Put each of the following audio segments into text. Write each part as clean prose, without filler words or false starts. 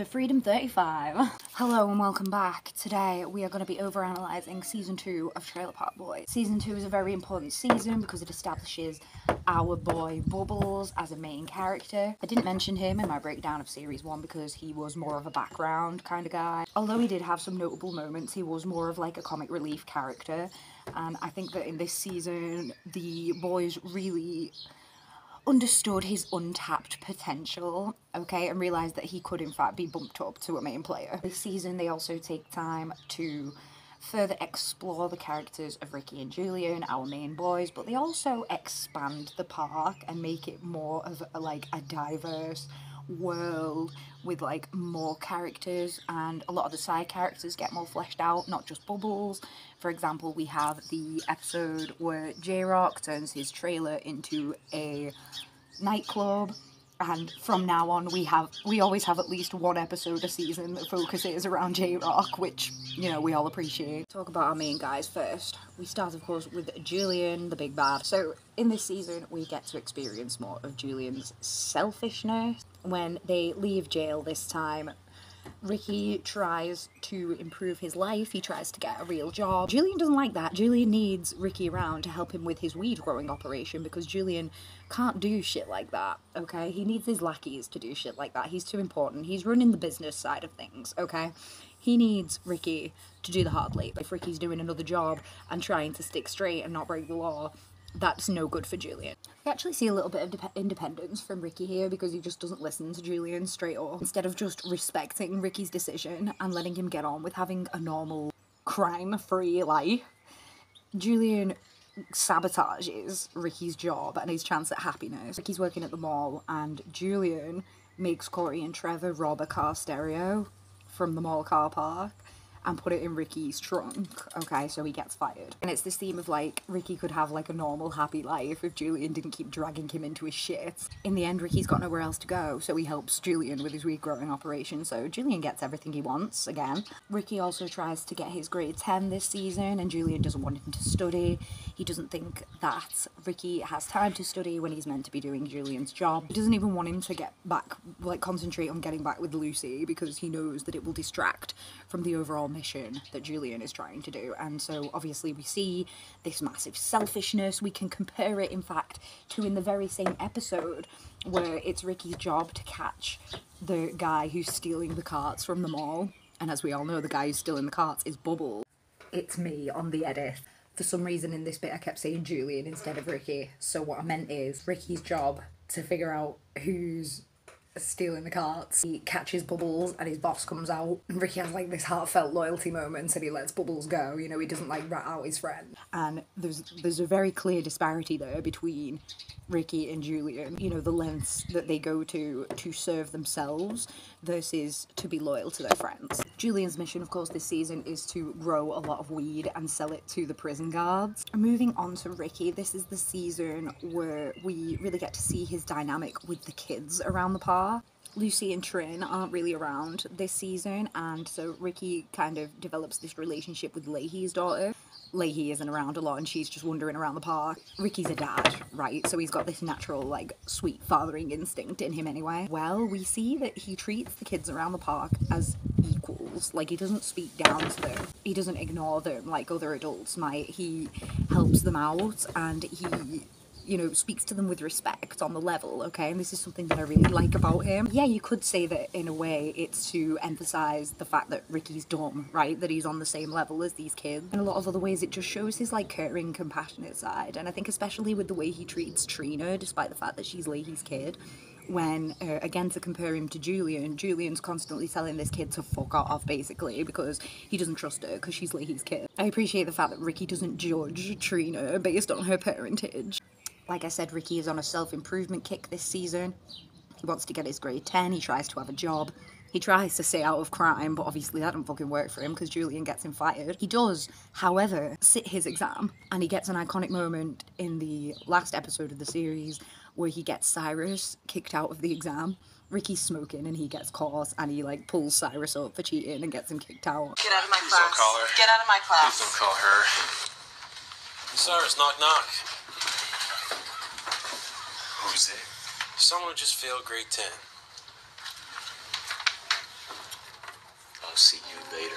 to Freedom 35. Hello and welcome back. Today we are going to be overanalyzing season 2 of Trailer Park Boys. Season 2 is a very important season because it establishes our boy Bubbles as a main character. I didn't mention him in my breakdown of series 1 because he was more of a background kind of guy. Although he did have some notable moments, he was more of like a comic relief character, and I think that in this season the boys really understood his untapped potential, okay, and realised that he could in fact be bumped up to a main player. This season they also take time to further explore the characters of Ricky and Julian, our main boys, but they also expand the park and make it more of a diverse world with like more characters, and a lot of the side characters get more fleshed out, not just Bubbles. For example, we have the episode where J-Rock turns his trailer into a nightclub, and from now on we always have at least one episode a season that focuses around J-Rock, which, you know, we all appreciate. Talk about our main guys first. We start, of course, with Julian, the big bad. So in this season we get to experience more of Julian's selfishness. When they leave jail this time, Ricky tries to improve his life. He tries to get a real job. Julian doesn't like that. Julian needs Ricky around to help him with his weed growing operation because Julian can't do shit like that, okay? He needs his lackeys to do shit like that. He's too important. He's running the business side of things, okay? He needs Ricky to do the hard labor. If Ricky's doing another job and trying to stick straight and not break the law, that's no good for Julian. We actually see a little bit of independence from Ricky here because he just doesn't listen to Julian straight up. Instead of just respecting Ricky's decision and letting him get on with having a normal, crime-free life, Julian sabotages Ricky's job and his chance at happiness. Ricky's working at the mall and Julian makes Corey and Trevor rob a car stereo from the mall car park and put it in Ricky's trunk, okay, so he gets fired. And it's this theme of, like, Ricky could have, like, a normal, happy life if Julian didn't keep dragging him into his shit. In the end, Ricky's got nowhere else to go, so he helps Julian with his weed growing operation, so Julian gets everything he wants, again. Ricky also tries to get his grade 10 this season, and Julian doesn't want him to study. He doesn't think that Ricky has time to study when he's meant to be doing Julian's job. He doesn't even want him to get back, like, concentrate on getting back with Lucy, because he knows that it will distract from the overall mission that Julian is trying to do. And so obviously we see this massive selfishness. We can compare it in fact to in the very same episode where it's Ricky's job to catch the guy who's stealing the carts from the mall, and as we all know, the guy who's stealing the carts is Bubbles. It's me on the edit. For some reason in this bit I kept saying Julian instead of Ricky, so what I meant is Ricky's job to figure out who's stealing the carts. He catches Bubbles and his boss comes out and Ricky has like this heartfelt loyalty moment and he lets Bubbles go, you know, he doesn't like rat out his friend. And there's a very clear disparity there between Ricky and Julian, you know, the lengths that they go to serve themselves versus to be loyal to their friends. Julian's mission, of course, this season is to grow a lot of weed and sell it to the prison guards. Moving on to Ricky, this is the season where we really get to see his dynamic with the kids around the park. Lucy and Trin aren't really around this season, and so Ricky kind of develops this relationship with Lahey's daughter. Lahey isn't around a lot and she's just wandering around the park. Ricky's a dad, right? So he's got this natural, like, sweet fathering instinct in him anyway. Well, we see that he treats the kids around the park as equals. Like, he doesn't speak down to them. He doesn't ignore them like other adults might. He helps them out and he, you know, speaks to them with respect on the level, okay? And this is something that I really like about him. Yeah, you could say that in a way it's to emphasize the fact that Ricky's dumb, right? That he's on the same level as these kids. In a lot of other ways, it just shows his, like, caring, compassionate side. And I think especially with the way he treats Trina, despite the fact that she's Lahey's kid, when, again, to compare him to Julian, Julian's constantly telling this kid to fuck off, basically, because he doesn't trust her, because she's Lahey's kid. I appreciate the fact that Ricky doesn't judge Trina based on her parentage. Like I said, Ricky is on a self-improvement kick this season. He wants to get his grade 10, he tries to have a job. He tries to stay out of crime, but obviously that doesn't fucking work for him because Julian gets him fired. He does, however, sit his exam, and he gets an iconic moment in the last episode of the series where he gets Cyrus kicked out of the exam. Ricky's smoking and he gets caught and he, like, pulls Cyrus up for cheating and gets him kicked out. Get out of my Please class. Don't call her. Get out of my class. Please don't call her. Cyrus, knock knock. Who's it? Someone who just failed grade 10. I'll see you later.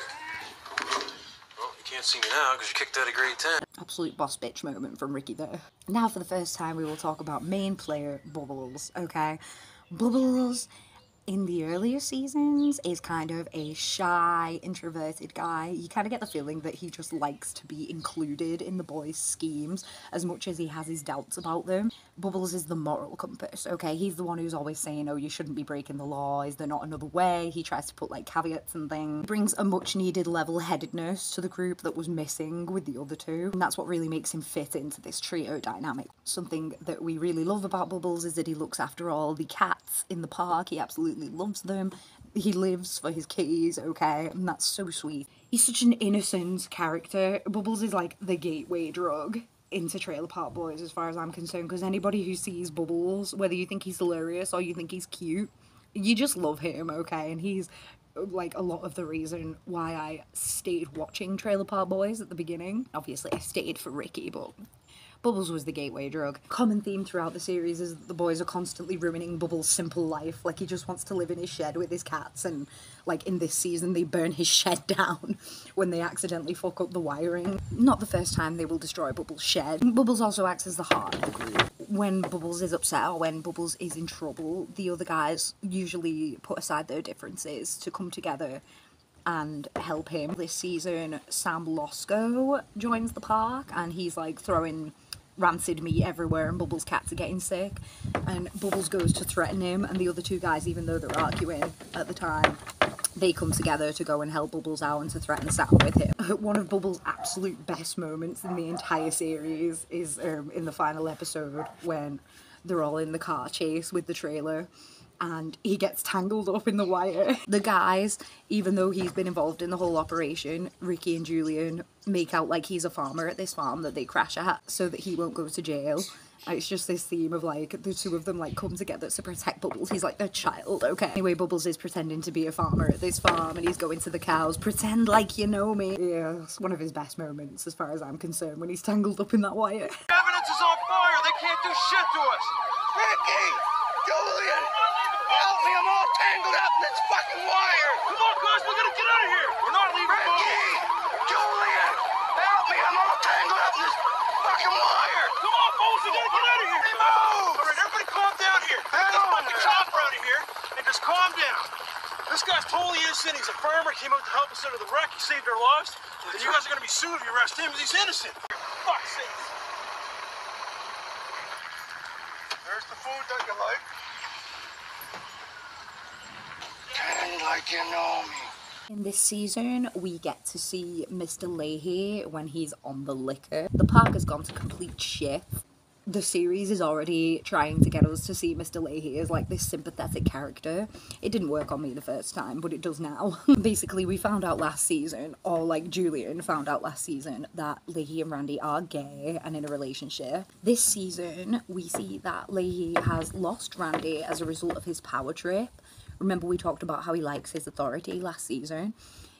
Well, you can't see me now because you kicked out of grade 10. Absolute boss bitch moment from Ricky there. Now for the first time we will talk about main player Bubbles, okay? Bubbles in the earlier seasons is kind of a shy, introverted guy. You kind of get the feeling that he just likes to be included in the boys' schemes as much as he has his doubts about them. Bubbles is the moral compass, okay? He's the one who's always saying, oh, you shouldn't be breaking the law, is there not another way? He tries to put like caveats and things. He brings a much needed level-headedness to the group that was missing with the other two, and that's what really makes him fit into this trio dynamic. Something that we really love about Bubbles is that he looks after all the cats in the park. He absolutely loves them. He lives for his kitties, okay, and that's so sweet. He's such an innocent character. Bubbles is like the gateway drug into Trailer Park Boys as far as I'm concerned, because anybody who sees Bubbles, whether you think he's hilarious or you think he's cute, you just love him, okay? And he's like a lot of the reason why I stayed watching Trailer Park Boys at the beginning. Obviously I stayed for Ricky, but Bubbles was the gateway drug. Common theme throughout the series is that the boys are constantly ruining Bubbles' simple life. Like, he just wants to live in his shed with his cats, and like in this season they burn his shed down when they accidentally fuck up the wiring. Not the first time they will destroy Bubbles' shed. Bubbles also acts as the heart of the group. When Bubbles is upset or when Bubbles is in trouble, the other guys usually put aside their differences to come together and help him. This season, Sam Losco joins the park, and he's like throwing rancid meat everywhere, and Bubbles' cats are getting sick, and Bubbles goes to threaten him, and the other two guys, even though they're arguing at the time, they come together to go and help Bubbles out and to threaten Sam with him. One of Bubbles' absolute best moments in the entire series is in the final episode when they're all in the car chase with the trailer and he gets tangled up in the wire. The guys, even though he's been involved in the whole operation, Ricky and Julian make out like he's a farmer at this farm that they crash at so that he won't go to jail. And it's just this theme of like the two of them like come together to protect Bubbles. He's like their child, okay? Anyway, Bubbles is pretending to be a farmer at this farm and he's going to the cows. Pretend like you know me. Yeah, it's one of his best moments as far as I'm concerned when he's tangled up in that wire. Evidence is on fire! They can't do shit to us! Ricky! Julian! Help me! I'm all tangled up in this fucking wire! Come on, guys! We're gonna get out of here! We're not leaving, Ricky! Julian! Help me! I'm all tangled up in this fucking wire! Come on, folks! We gotta get out of here! Hey, move! Alright, everybody calm down here. Get the fucking chopper out of here and just calm down. This guy's totally innocent. He's a farmer. Came out to help us out of the wreck. He saved our lives. And you guys are gonna be sued if you arrest him because he's innocent. For fuck's sake. There's the food that you like. Pretend like you know me. In this season, we get to see Mr. Lahey when he's on the liquor. The park has gone to complete shit. The series is already trying to get us to see Mr. Lahey as like this sympathetic character. It didn't work on me the first time, but it does now. Basically, we found out last season, or like Julian found out last season, that Lahey and Randy are gay and in a relationship. This season, we see that Lahey has lost Randy as a result of his power trip. Remember we talked about how he likes his authority last season?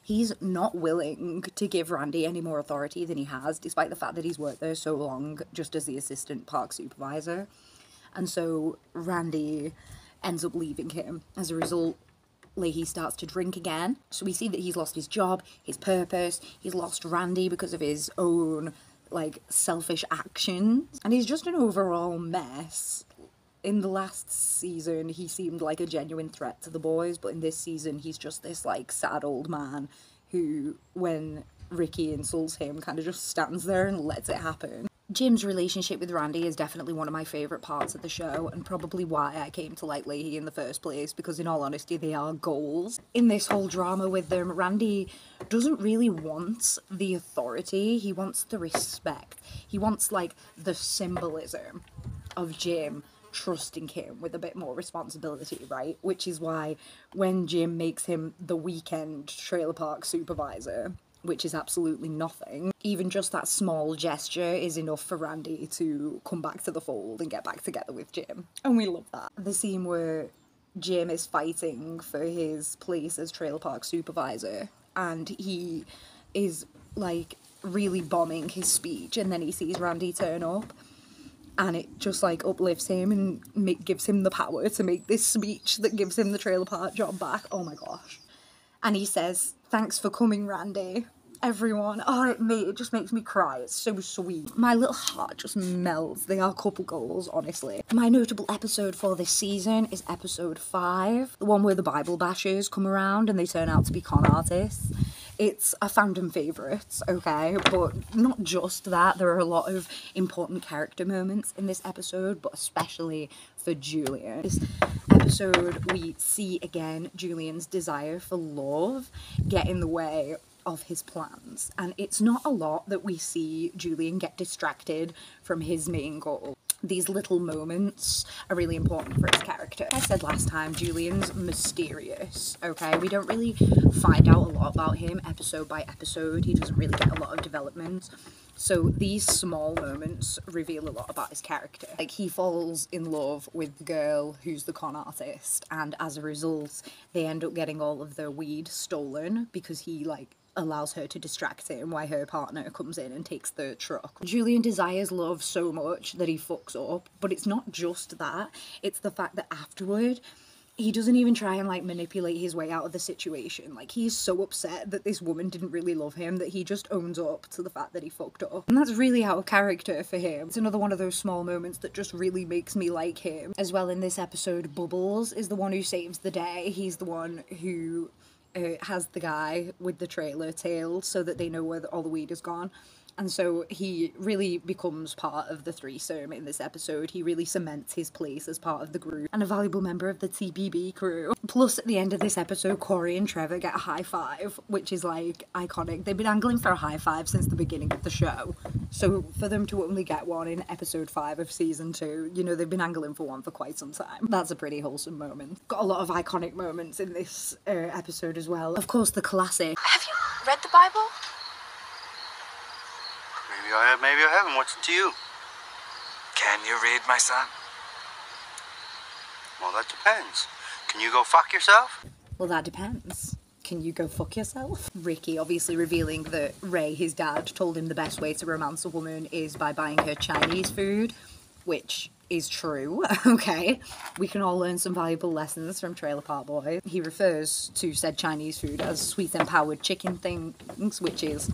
He's not willing to give Randy any more authority than he has, despite the fact that he's worked there so long just as the assistant park supervisor. And so Randy ends up leaving him. As a result, Lahey starts to drink again. So we see that he's lost his job, his purpose, he's lost Randy because of his own, like, selfish actions. And he's just an overall mess. In the last season, he seemed like a genuine threat to the boys, but in this season, he's just this, like, sad old man who, when Ricky insults him, kind of just stands there and lets it happen. Jim's relationship with Randy is definitely one of my favourite parts of the show, and probably why I came to like Lahey in the first place, because in all honesty, they are goals. In this whole drama with them, Randy doesn't really want the authority, he wants the respect. He wants, like, the symbolism of Jim trusting him with a bit more responsibility, right? Which is why when Jim makes him the weekend trailer park supervisor, which is absolutely nothing, even just that small gesture is enough for Randy to come back to the fold and get back together with Jim. And we love that. The scene where Jim is fighting for his place as trailer park supervisor and he is like really bombing his speech, and then he sees Randy turn up and it just like uplifts him and gives him the power to make this speech that gives him the trailer park job back. Oh my gosh. And he says, "Thanks for coming, Randy." Everyone, it just makes me cry. It's so sweet. My little heart just melts. They are couple goals, honestly. My notable episode for this season is episode 5, the one where the Bible bashers come around and they turn out to be con artists. It's a fandom favourite, okay, but not just that. There are a lot of important character moments in this episode, but especially for Julian. This episode, we see again Julian's desire for love get in the way of his plans, and it's not a lot that we see Julian get distracted from his main goal. These little moments are really important for his character. Like I said last time, Julian's mysterious, okay? We don't really find out a lot about him episode by episode. He doesn't really get a lot of development. So these small moments reveal a lot about his character. Like, he falls in love with the girl who's the con artist, and as a result, they end up getting all of their weed stolen because he, like, allows her to distract him while her partner comes in and takes the truck. Julian desires love so much that he fucks up, but it's not just that, it's the fact that afterward, he doesn't even try and, like, manipulate his way out of the situation. Like, he's so upset that this woman didn't really love him that he just owns up to the fact that he fucked up. And that's really out of character for him. It's another one of those small moments that just really makes me like him. As well, in this episode, Bubbles is the one who saves the day. He's the one who has the guy with the trailer tailed so that they know where all the weed is gone. And so he really becomes part of the threesome in this episode. He really cements his place as part of the group and a valuable member of the TBB crew. Plus, at the end of this episode, Corey and Trevor get a high five, which is, like, iconic. They've been angling for a high five since the beginning of the show. So for them to only get one in episode 5 of season 2, you know, they've been angling for one for quite some time. That's a pretty wholesome moment. Got a lot of iconic moments in this episode as well. Of course, the classic. Have you read the Bible? Maybe I have, maybe I haven't. What's it to you? Can you read, my son? Well, that depends. Can you go fuck yourself? Well, that depends. Can you go fuck yourself? Ricky obviously revealing that Ray, his dad, told him the best way to romance a woman is by buying her Chinese food, which is true, okay? We can all learn some valuable lessons from Trailer Park Boys. He refers to said Chinese food as sweet empowered chicken things, which is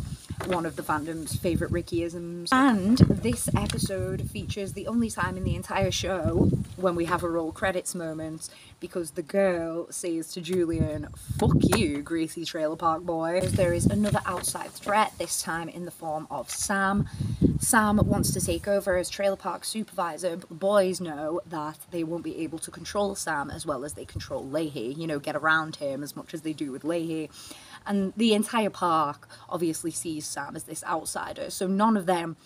one of the fandom's favourite Rickyisms. And this episode features the only time in the entire show when we have a roll credits moment, because the girl says to Julian, "Fuck you, greasy Trailer Park Boy." There is another outside threat, this time in the form of Sam. Sam wants to take over as Trailer Park supervisor, but the boys know that they won't be able to control Sam as well as they control Lahey, you know, get around him as much as they do with Lahey. And the entire park obviously sees Sam as this outsider, so none of them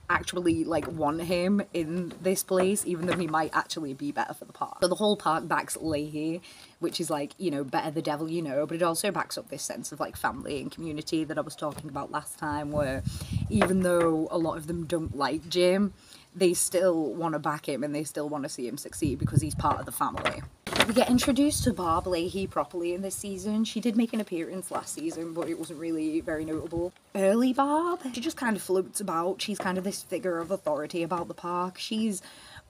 actually, like, want him in this place, even though he might actually be better for the park. So the whole park backs Lahey, which is, like, you know, better the devil you know, but it also backs up this sense of, like, family and community that I was talking about last time, where even though a lot of them don't like Jim, they still want to back him and they still want to see him succeed because he's part of the family. We get introduced to Barb Lahey properly in this season. She did make an appearance last season, but it wasn't really very notable. Early Barb, she just kind of floats about. She's kind of this figure of authority about the park. She's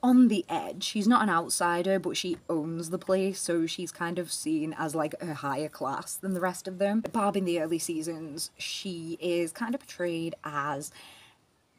on the edge. She's not an outsider, but she owns the place, so she's kind of seen as, like, a higher class than the rest of them. Barb in the early seasons, she is kind of portrayed as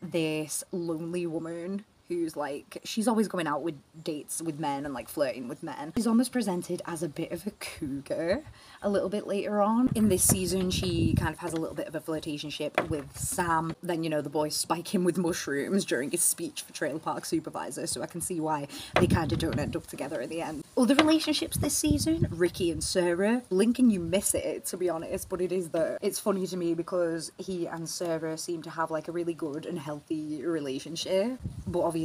this lonely woman who's, like, she's always going out with dates with men and, like, flirting with men. She's almost presented as a bit of a cougar a little bit later on. In this season, she kind of has a little bit of a flirtationship with Sam. Then, you know, the boys spike him with mushrooms during his speech for Trailer Park Supervisor, so I can see why they kind of don't end up together in the end. Other relationships this season, Ricky and Sarah. Lincoln, you miss it, to be honest, but it is there. It's funny to me because he and Sarah seem to have, like, a really good and healthy relationship, but obviously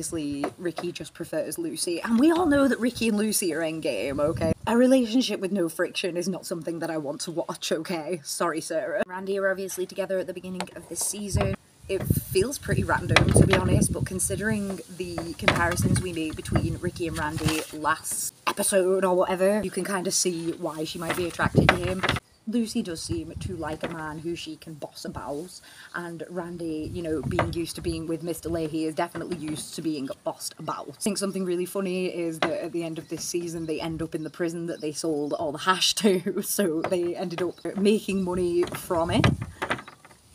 Ricky just prefers Lucy, and we all know that Ricky and Lucy are endgame, okay? A relationship with no friction is not something that I want to watch, okay? Sorry, Sarah. Randy are obviously together at the beginning of this season. It feels pretty random, to be honest, but considering the comparisons we made between Ricky and Randy last episode or whatever, you can kind of see why she might be attracted to him. Lucy does seem to like a man who she can boss about, and Randy, you know, being used to being with Mr. Lahey, is definitely used to being bossed about. I think something really funny is that at the end of this season they end up in the prison that they sold all the hash to, so they ended up making money from it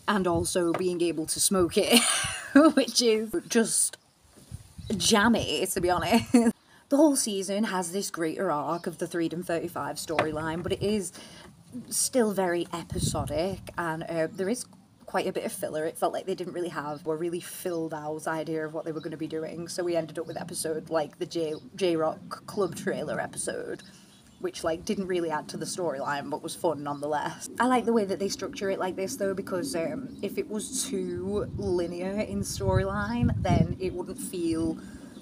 and also being able to smoke it, which is just jammy, to be honest. The whole season has this greater arc of the Freedom 35 storyline, but it is still very episodic, and there is quite a bit of filler. It felt like they didn't really have a really filled out idea of what they were going to be doing, so we ended up with episode like the J-Rock Club trailer episode, which like didn't really add to the storyline but was fun nonetheless. I like the way that they structure it like this though, because if it was too linear in storyline, then it wouldn't feel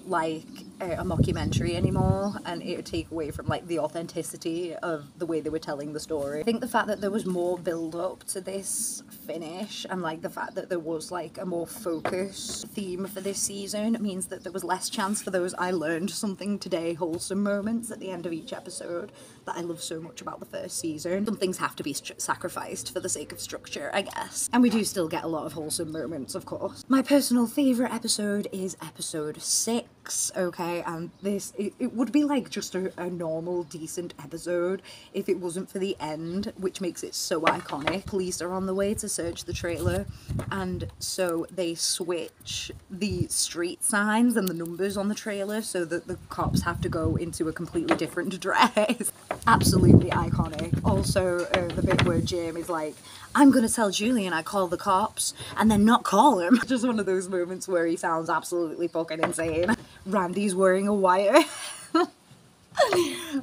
like a mockumentary anymore, and it would take away from like the authenticity of the way they were telling the story. I think the fact that there was more build up to this finish, and like the fact that there was like a more focused theme for this season, means that there was less chance for those I learned something today wholesome moments at the end of each episode that I love so much about the first season. Some things have to be sacrificed for the sake of structure, I guess, and we do still get a lot of wholesome moments, of course. My personal favourite episode is episode 6, okay, and this, it would be like just a normal, decent episode if it wasn't for the end, which makes it so iconic. Police are on the way to search the trailer, and so they switch the street signs and the numbers on the trailer so that the cops have to go into a completely different address. Absolutely iconic. Also, the bit where Jim is like, I'm gonna tell Julian I called the cops, and then not call him. Just one of those moments where he sounds absolutely fucking insane. Randy's wearing a wire.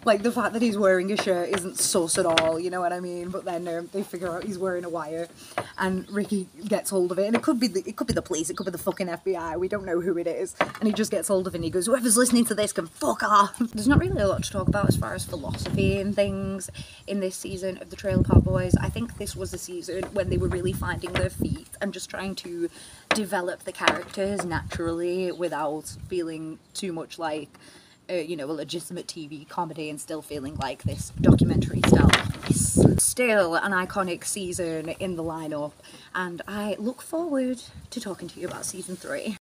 Like, the fact that he's wearing a shirt isn't sus at all, you know what I mean? But then they figure out he's wearing a wire, and Ricky gets hold of it, and it could be the police, it could be the fucking FBI, we don't know who it is, and he just gets hold of it and he goes, whoever's listening to this can fuck off. There's not really a lot to talk about as far as philosophy and things in this season of the Trailer Park Boys. I think this was a season when they were really finding their feet and just trying to develop the characters naturally without feeling too much like you know, a legitimate TV comedy, and still feeling like this documentary style piece. Still an iconic season in the lineup, and I look forward to talking to you about season 3.